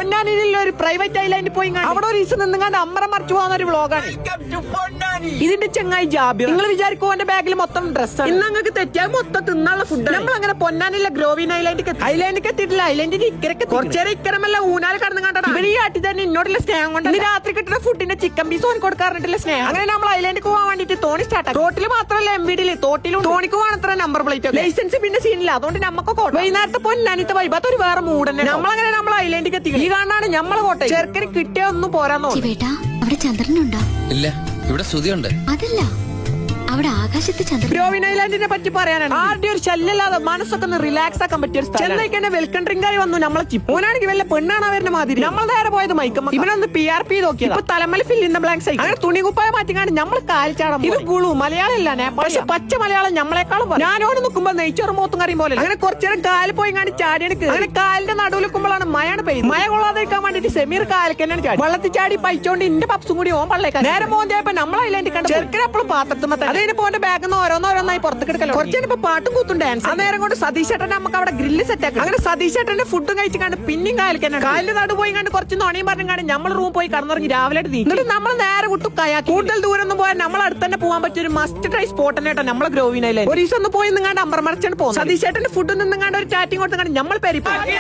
പൊന്നാനിയിലുള്ള ഒരു പ്രൈവറ്റ് ഐലാൻഡിൽ പോയി അവിടെ ഒരു ദിവസം നിന്നുകൊണ്ട് അമ്മറം മറിച്ചു പോകുന്ന ഒരു വ്ളോഗാണ് ഇതിന്റെ ചെങ്ങായി ജാബിർ. നിങ്ങൾ വിചാരിക്കും എന്റെ ബാഗിൽ മൊത്തം ഡ്രസ്സാണ്. ഇന്ന് നിങ്ങൾക്ക് തെറ്റിയാൽ മൊത്തം തിന്നാനുള്ള ഫുഡ്. നമ്മൾ അങ്ങനെ പൊന്നാനില്ല ഗ്രോവിൻ ഐലാൻഡിൽ എത്തിയിട്ടില്ല. ഐലാൻഡിന്റെ ഇക്കരക്ക് കുറച്ചേരം ഇക്കരമല്ല ഊനാല് കടന്നു കണ്ടാണ് ഇവര് ഈ ആട്ടി തന്നെ എന്നോടുള്ള സ്നേഹം കൊണ്ട് ഇന്ന് രാത്രി കിട്ടുന്ന ഫുഡിന്റെ ചിക്കൻ പീസ് ഓൻ കൊടുക്കാറുണ്ടല്ല സ്നേഹം. അങ്ങനെ നമ്മൾ ഐലാൻഡിൽ പോകാൻ വേണ്ടിട്ട് തോണി സ്റ്റാർട്ട്. റോട്ടിൽ മാത്രമല്ല എംവിഡിയിൽ തോട്ടിലും തോണിക്ക് വേണത്ര നമ്പർ പ്ലേറ്റ് ലൈസൻസ് പിന്നെ സീനില്ല. അതുകൊണ്ട് നമുക്ക് വൈകുന്നേരത്തെ പൊന്നാനിത്തെ വൈബാത്ത ഒരു വേറെ മൂഡ് തന്നെ. നമ്മളങ്ങനെ നമ്മൾ ഐലാൻഡിൽ എത്തി. ഈ കാണാണ് നമ്മളെ കോട്ടെ ചെറുക്കന് കിട്ടിയ ഒന്നും പോരാന്നോ. അവിടെ ചന്ദ്രനുണ്ടോ? ഇല്ല, ഇവിടെ ശ്രുതിയുണ്ട്. അതല്ല, അവിടെ ആകാശത്ത് ചന്ദ്രൻ. ഗ്രോവിൻ ഐലാൻഡിനെ പറ്റി പറയാനാണ് ആരുടെ ഒരു ശല്യമില്ലാതെ മനസ്സൊക്കെ ഒന്ന് റിലാക്സ് ആക്കാൻ പറ്റിയ ഒരു സ്ഥലം. ചെന്നൈക്ക് വെൽക്കം ഡ്രിങ്ക് ആയി വന്നു നമ്മളെ ചിപ്പ്. ഓനാണെങ്കിൽ വല്ല പെണ്ണാണ് വരുന്ന മാതിരി. നമ്മൾ നേരെ പോയത് മൈക്കമ്മ. ഇവനൊന്ന് PRP നോക്കിയത്. ഇപ്പൊ തലമല ഫിൽ ഇൻ ദ ബ്ലാങ്ക്സ് ആയി. അങ്ങനെ തുണി കുപ്പായ മാറ്റിക്കാണ്ട് നമ്മൾ കാലിച്ചാടാം. ഇത് ഗുളു മലയാളം ഇല്ല, പക്ഷെ പച്ച മലയാളം നമ്മളെക്കാളും. ഞാനോട് നിൽക്കുമ്പോ നെയ്ച്ചോറ് മൂത്തും കറിയും പോലെ. അങ്ങനെ കുറച്ചേരം കാല് പോയി കാണി ചാടിയെടുക്ക്. അങ്ങനെ കാലിന്റെ നടുവിൽ നിൽക്കുമ്പോഴാണ് മഴയാണ് പെയ്യുന്നത്. മഴ കൊള്ളാതിരിക്കാൻ വേണ്ടിട്ട് സെമീർ കാലിക്കന്നെ ചാടി വെള്ളത്തിൽ ചാടി പൈച്ചോണ്ട് ഇന്റെ പപ്സും കൂടി ഓൻ പള്ളേക്കാൻ നേരെ മോന്തിയപ്പോ നമ്മൾ ഐലാൻഡിൽ കണ്ട് ചെറുക്കൻ എപ്പോഴും പാത്രത്തുമ്പോ അതിന് പോന്റെ ബാഗ് ഓരോന്നോരോന്നായി പുറത്ത് കിടക്കല്ലോ. കുറച്ചു പാട്ടും കൂത്തും ഡാൻസ്. ആ നേരം കൊണ്ട് സതീഷ് ചേട്ടൻ നമുക്ക് അവിടെ ഗ്രില്ല് സെറ്റ് ആക്കി. അങ്ങനെ സതീഷ് ചേട്ടന്റെ ഫുഡും കഴിച്ചു കണ്ട് പിന്നെയും കാലിക്കാനാണ്. കാലിന്റെ നാട് പോയി കണ്ട് കുറച്ച് നോണിയും പറഞ്ഞു കണ്ട് നമ്മൾ റൂം പോയി കടന്നിറങ്ങി രാവിലെ എന്നിട്ട് നമ്മൾ നേരെ വിട്ടു കയാക്കി. കൂടുതൽ ദൂരം ഒന്നും പോയാൽ നമ്മൾ അടുത്ത് തന്നെ പോകാൻ പറ്റിയ ഒരു മസ്റ്റ് ട്രൈ സ്പോട്ട് തന്നെ കേട്ടോ നമ്മളെ ഗ്രോവിൻ ഐലാൻഡ്. ഒരു ദിവസം ഒന്ന് പോയി നിങ്ങാണ്ട് അമ്പർമറച്ചാണ് പോകുന്നത്. സതീഷ് ചേട്ടന്റെ ഫുഡ് നിന്നുങ്ങാണ്ട് ഒരു ചാറ്റിംഗ് കൊടുത്തുകൊണ്ട് നമ്മൾ പെരിപ്പാക്കി.